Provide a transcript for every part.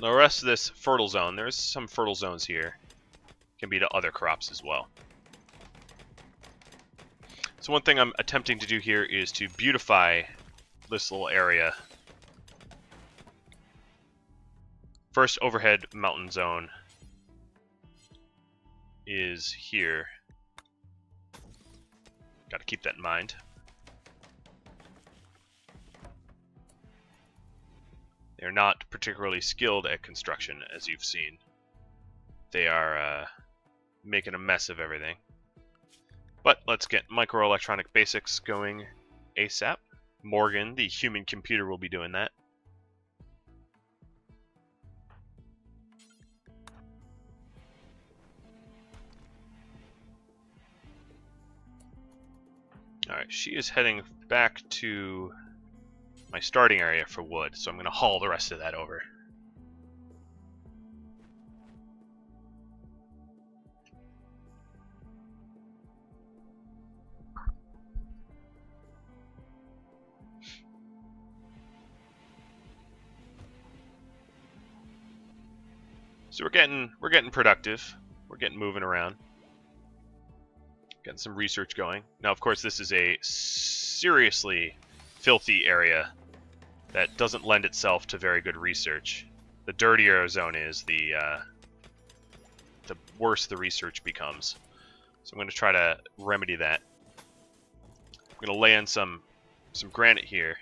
The rest of this fertile zone, there's some fertile zones here. Can be to other crops as well. So one thing I'm attempting to do here is to beautify this little area. First overhead mountain zone is here. Got to keep that in mind. They're not particularly skilled at construction, as you've seen. They are making a mess of everything. But let's get microelectronic basics going ASAP. Morgan, the human computer, will be doing that. Alright, she is heading back to my starting area for wood, so I'm going to haul the rest of that over. So we're getting productive. We're getting moving around. Getting some research going. Now, of course, this is a seriously filthy area that doesn't lend itself to very good research. The dirtier a zone is, the worse the research becomes. So I'm going to try to remedy that. I'm going to lay in some granite here.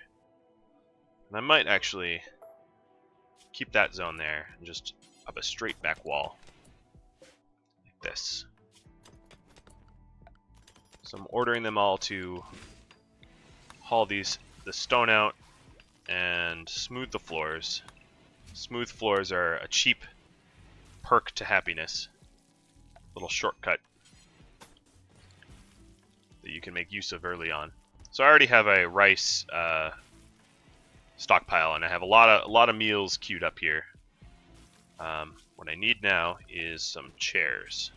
And I might actually keep that zone there and just up a straight back wall like this. So I'm ordering them all to haul the stone out and smooth the floors. Smooth floors are a cheap perk to happiness. Little shortcut that you can make use of early on. So I already have a rice stockpile, and I have a lot of meals queued up here. What I need now is some chairs.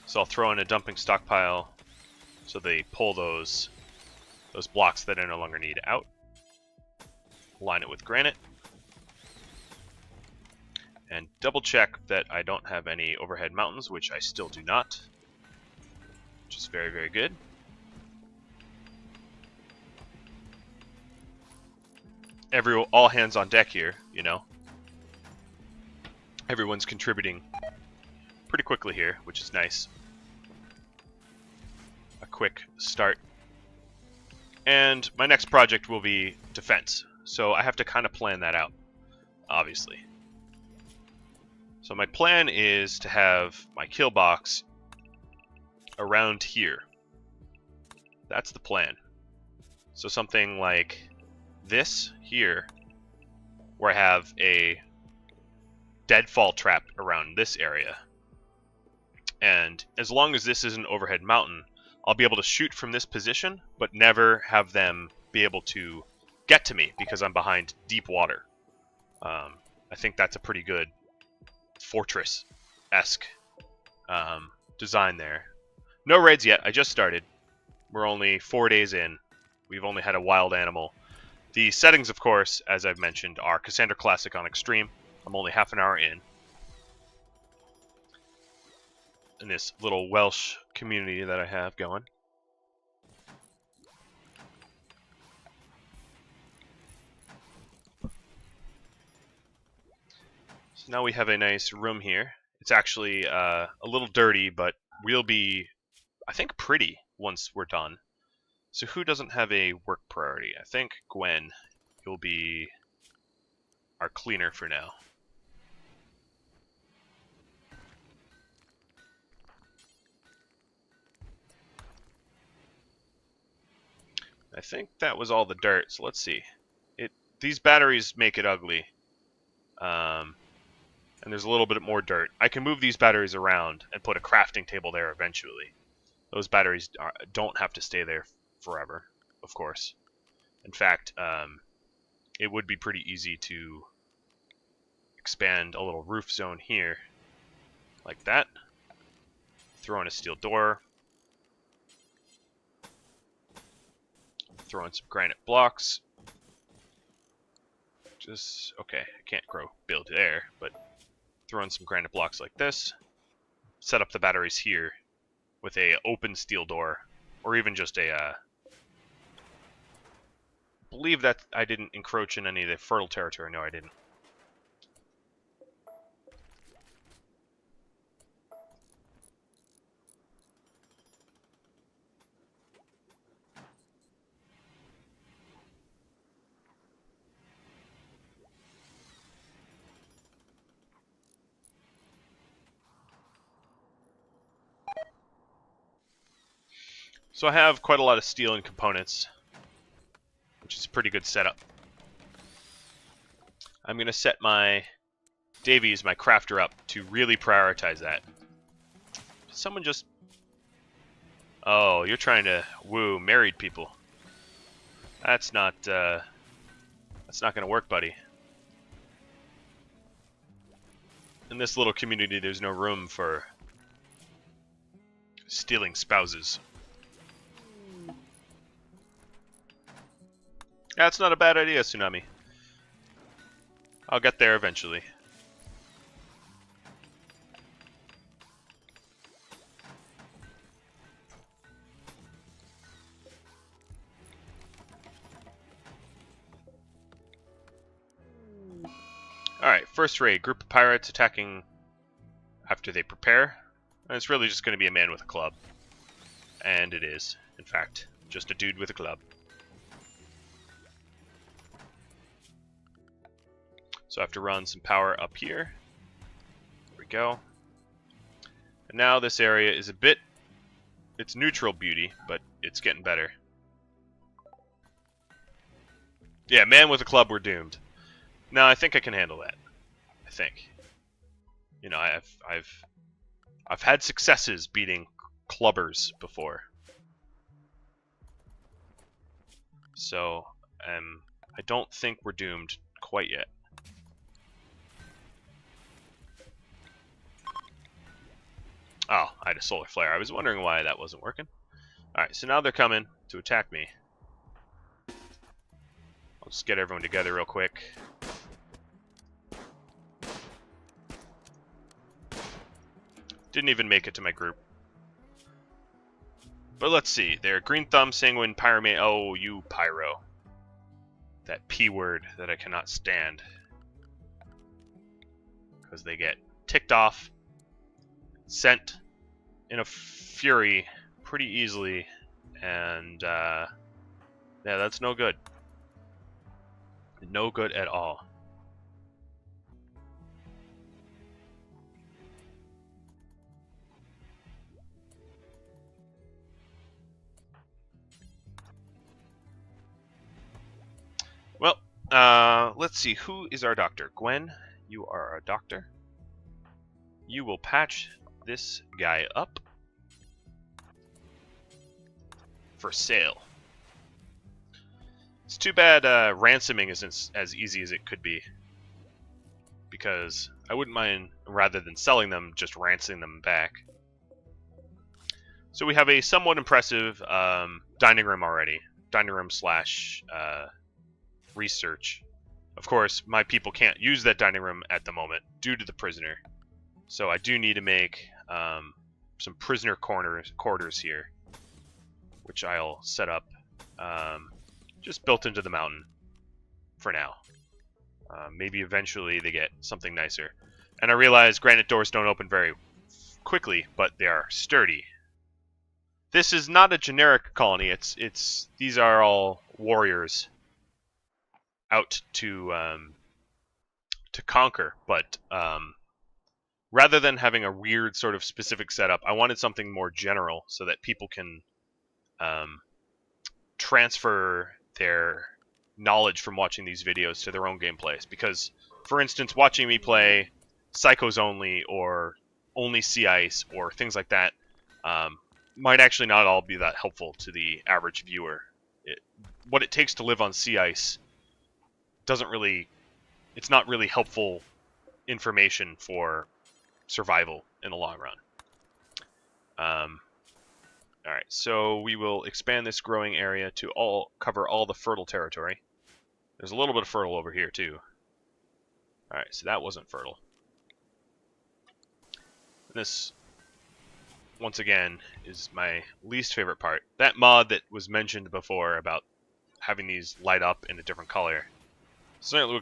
So I'll throw in a dumping stockpile so they pull those blocks that I no longer need out. Line it with granite. And double check that I don't have any overhead mountains, which I still do not. Which is very, very good. All hands on deck here, you know. Everyone's contributing pretty quickly here, which is nice. A quick start. And my next project will be defense. So I have to kind of plan that out, obviously. So my plan is to have my kill box around here. That's the plan. So something like this here, where I have a deadfall trap around this area. And as long as this is an overhead mountain, I'll be able to shoot from this position, but never have them be able to get to me because I'm behind deep water. I think that's a pretty good fortress-esque design there. No raids yet. I just started. We're only 4 days in. We've only had a wild animal. The settings, of course, as I've mentioned, are Cassandra Classic on Extreme. I'm only half an hour in this little Welsh community that I have going. So now we have a nice room here. It's actually a little dirty, but we'll be, I think, pretty once we're done. So who doesn't have a work priority? I think Gwen, you'll be our cleaner for now. I think that was all the dirt, so let's see. These batteries make it ugly. And there's a little bit more dirt. I can move these batteries around and put a crafting table there eventually. Those batteries don't have to stay there forever, of course. In fact, it would be pretty easy to expand a little roof zone here, like that. Throw in a steel door. throw in some granite blocks. Just, okay, I can't build there, but throw in some granite blocks like this. Set up the batteries here with a open steel door, or even just a, believe that I didn't encroach in any of the fertile territory. No, I didn't. So I have quite a lot of steel and components, which is a pretty good setup. I'm going to set my Davies, my crafter, up to really prioritize that. Someone just... Oh, you're trying to woo married people. That's not going to work, buddy. In this little community, there's no room for stealing spouses. That's not a bad idea, Tsunami. I'll get there eventually. Alright, first raid. Group of pirates attacking after they prepare. And it's really just going to be a man with a club. And it is, in fact, just a dude with a club. So I have to run some power up here. There we go. And now this area is a bit... It's neutral beauty, but it's getting better. Yeah, man with a club, we're doomed. No, I think I can handle that. I think. You know, I've had successes beating clubbers before. So, I don't think we're doomed quite yet. Oh, I had a solar flare. I was wondering why that wasn't working. Alright, so now they're coming to attack me. I'll just get everyone together real quick. Didn't even make it to my group. But let's see. They're Green Thumb, Sanguine, Pyromane. Oh, you Pyro. That P word that I cannot stand. Because they get ticked off, sent in a fury pretty easily, and yeah, that's no good. No good at all. Well, let's see. Who is our doctor? Gwen, you are our doctor. You will patch this guy up for sale. It's too bad ransoming isn't as easy as it could be, because I wouldn't mind, rather than selling them, just ransoming them back. So we have a somewhat impressive dining room already. Dining room slash research. Of course, my people can't use that dining room at the moment due to the prisoner. So I do need to make some prisoner quarters here, which I'll set up just built into the mountain for now. Maybe eventually they get something nicer. And I realize granite doors don't open very quickly, but they are sturdy. This is not a generic colony. These are all warriors out to conquer, but rather than having a weird sort of specific setup, I wanted something more general so that people can transfer their knowledge from watching these videos to their own gameplays. Because, for instance, watching me play Psychos only, or only Sea Ice, or things like that, might actually not all be that helpful to the average viewer. What it takes to live on Sea Ice it's not really helpful information for survival in the long run. Alright, so we will expand this growing area to cover all the fertile territory. There's a little bit of fertile over here, too. Alright, so that wasn't fertile. This, once again, is my least favorite part. That mod that was mentioned before about having these light up in a different color certainly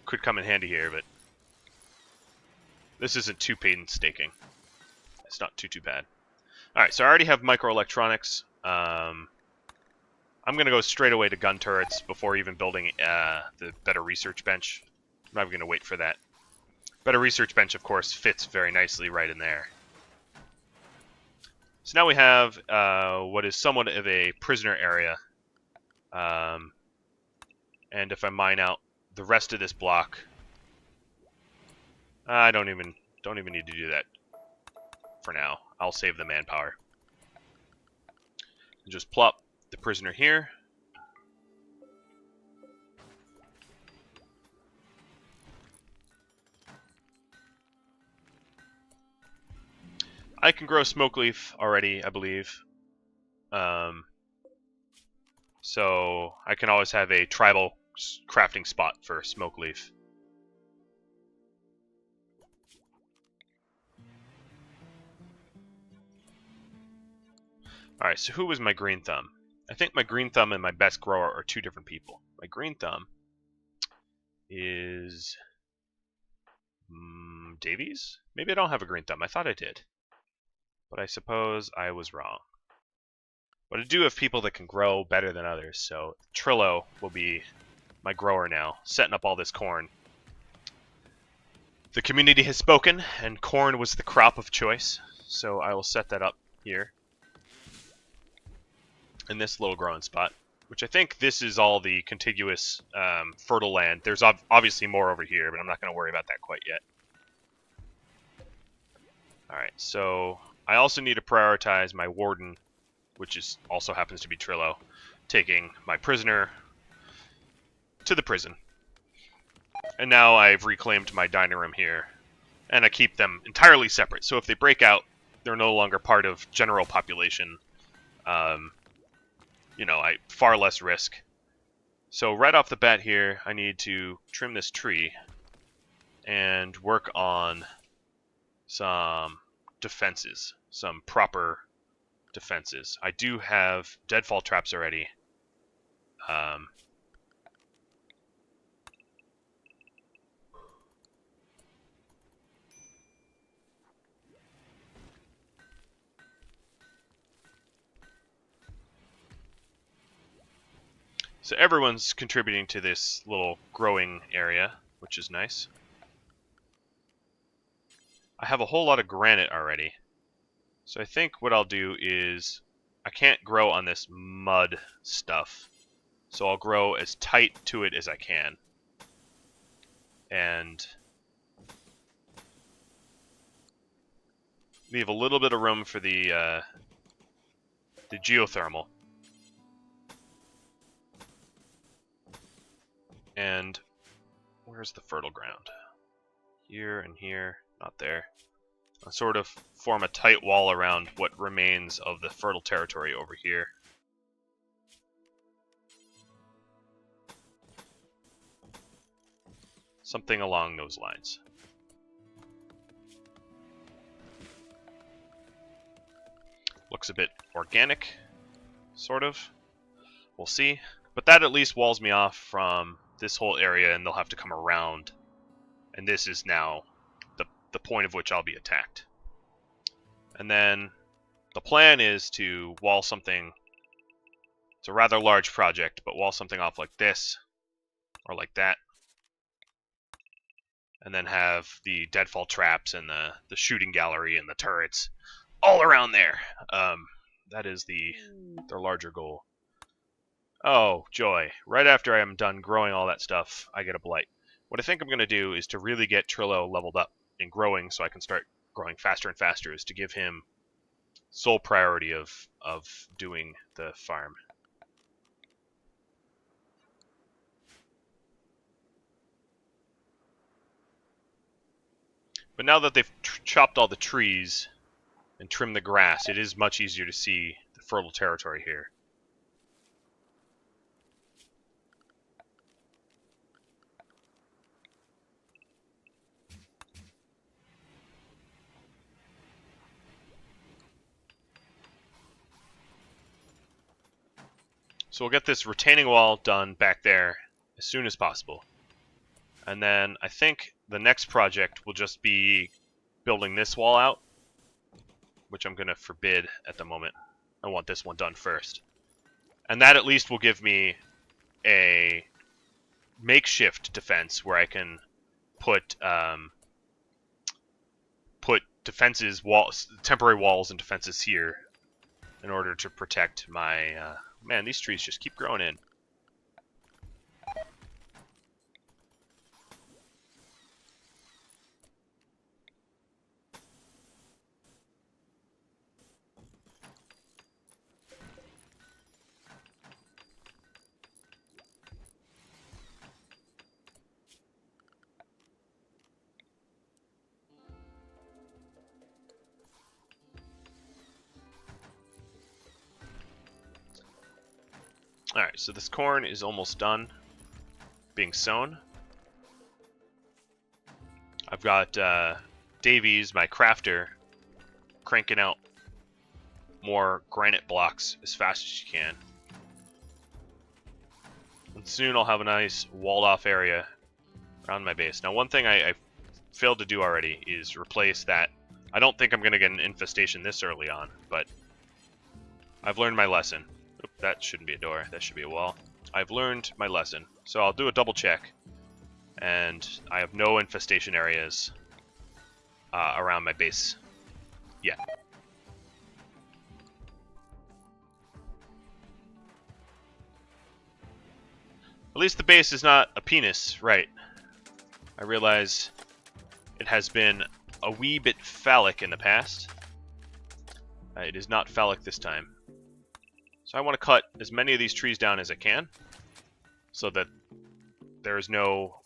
could come in handy here, but this isn't too painstaking. It's not too bad. Alright, so I already have microelectronics. I'm going to go straight away to gun turrets before even building the better research bench. I'm not even going to wait for that. Better research bench, of course, fits very nicely right in there. So now we have what is somewhat of a prisoner area. And if I mine out the rest of this block, I don't even need to do that for now. I'll save the manpower. Just plop the prisoner here. I can grow smoke leaf already, I believe. So I can always have a tribal crafting spot for smoke leaf. Alright, so who was my green thumb? I think my green thumb and my best grower are two different people. My green thumb is Davies? Maybe I don't have a green thumb. I thought I did. But I suppose I was wrong. But I do have people that can grow better than others, so Trillo will be my grower now, setting up all this corn. The community has spoken, and corn was the crop of choice, so I will set that up here in this little growing spot, which I think this is all the contiguous fertile land. There's obviously more over here, but I'm not going to worry about that quite yet. Alright, so I also need to prioritize my warden, which is also happens to be Trillo, taking my prisoner to the prison. And now I've reclaimed my dining room here, and I keep them entirely separate. So if they break out, they're no longer part of general population. You know, far less risk. So right off the bat here, I need to trim this tree and work on some defenses, some proper defenses. I do have deadfall traps already. So everyone's contributing to this little growing area, which is nice. I have a whole lot of granite already. So I think what I'll do is, I can't grow on this mud stuff. So I'll grow as tight to it as I can. And leave a little bit of room for the geothermal. And where's the fertile ground? Here and here, not there. I'll sort of form a tight wall around what remains of the fertile territory over here. Something along those lines. Looks a bit organic, sort of. We'll see. But that at least walls me off from this whole area, and they'll have to come around. And this is now the point of which I'll be attacked. And then the plan is to wall something. It's a rather large project, but wall something off like this, or like that. And then have the deadfall traps and the shooting gallery and the turrets all around there. That is their larger goal. Oh, joy. Right after I'm done growing all that stuff, I get a blight. What I think I'm going to do is to really get Trillo leveled up and growing so I can start growing faster and faster, is to give him sole priority of doing the farm. But now that they've chopped all the trees and trimmed the grass, it is much easier to see fertile territory here. So we'll get this retaining wall done back there as soon as possible. And then I think the next project will just be building this wall out, which I'm going to forbid at the moment. I want this one done first. And that at least will give me a makeshift defense where I can put defenses, temporary walls and defenses here in order to protect my... man, these trees just keep growing in. Alright, so this corn is almost done being sown. I've got Davies, my crafter, cranking out more granite blocks as fast as she can. And soon I'll have a nice walled off area around my base. Now one thing I failed to do already is replace that. I don't think I'm going to get an infestation this early on, but I've learned my lesson. Oop, that shouldn't be a door, that should be a wall. I've learned my lesson. So I'll do a double check, and I have no infestation areas around my base yet. At least the base is not a penis, right? I realize it has been a wee bit phallic in the past. It is not phallic this time. So I want to cut as many of these trees down as I can, so that there is no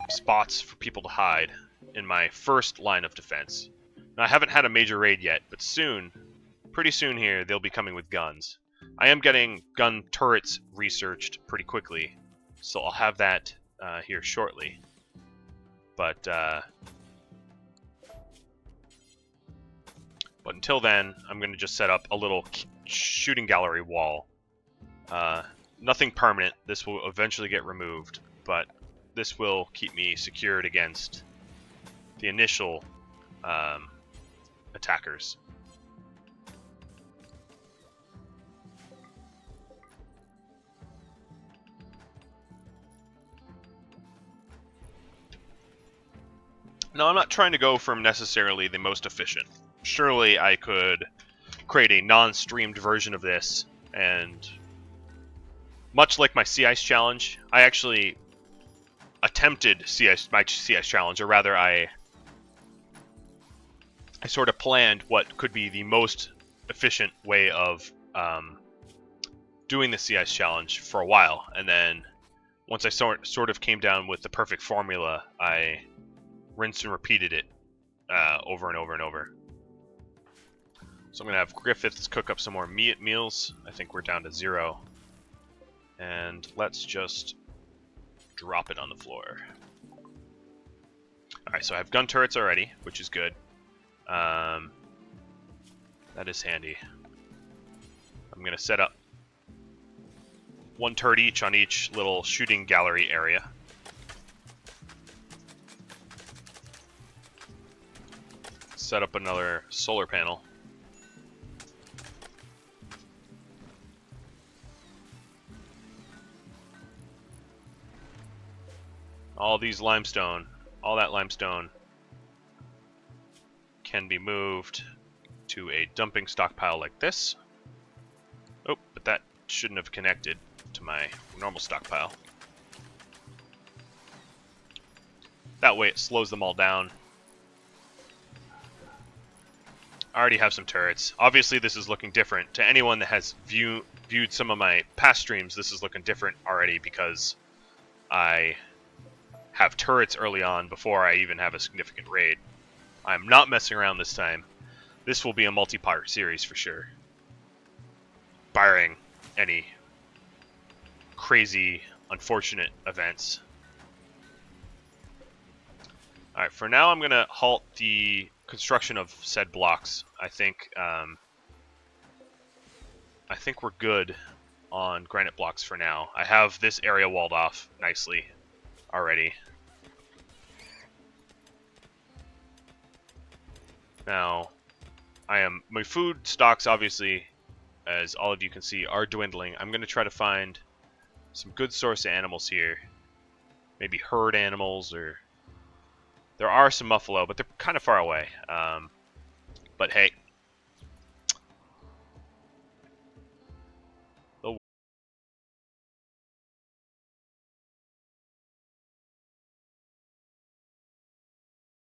spots for people to hide in my first line of defense. Now, I haven't had a major raid yet, but soon, pretty soon here, they'll be coming with guns. I am getting gun turrets researched pretty quickly, so I'll have that here shortly. But until then, I'm going to just set up a little shooting gallery wall. Nothing permanent. This will eventually get removed, but this will keep me secured against the initial attackers. Now, I'm not trying to go from necessarily the most efficient. Surely I could create a non-streamed version of this, and much like my sea ice challenge, I actually attempted my sea ice challenge, or rather I sort of planned what could be the most efficient way of doing the sea ice challenge for a while, and then once I sort of came down with the perfect formula, I rinsed and repeated it over and over and over. So I'm going to have Griffiths cook up some more meals. I think we're down to 0. And let's just drop it on the floor. Alright, so I have gun turrets already, which is good. That is handy. I'm going to set up 1 turret each on each little shooting gallery area. Set up another solar panel. All these limestone, all that limestone can be moved to a dumping stockpile like this. Oh, but that shouldn't have connected to my normal stockpile. That way it slows them all down. I already have some turrets. Obviously this is looking different. To anyone that has viewed some of my past streams, this is looking different already because I have turrets early on before I even have a significant raid. I'm not messing around this time. this will be a multi-part series for sure, barring any crazy, unfortunate events. Alright, for now I'm going to halt the construction of said blocks. I think we're good on granite blocks for now. I have this area walled off nicely already. Now, my food stocks, obviously, as all of you can see, are dwindling. I'm going to try to find some good source of animals here. Maybe herd animals, or there are some buffalo, but they're kind of far away. But hey,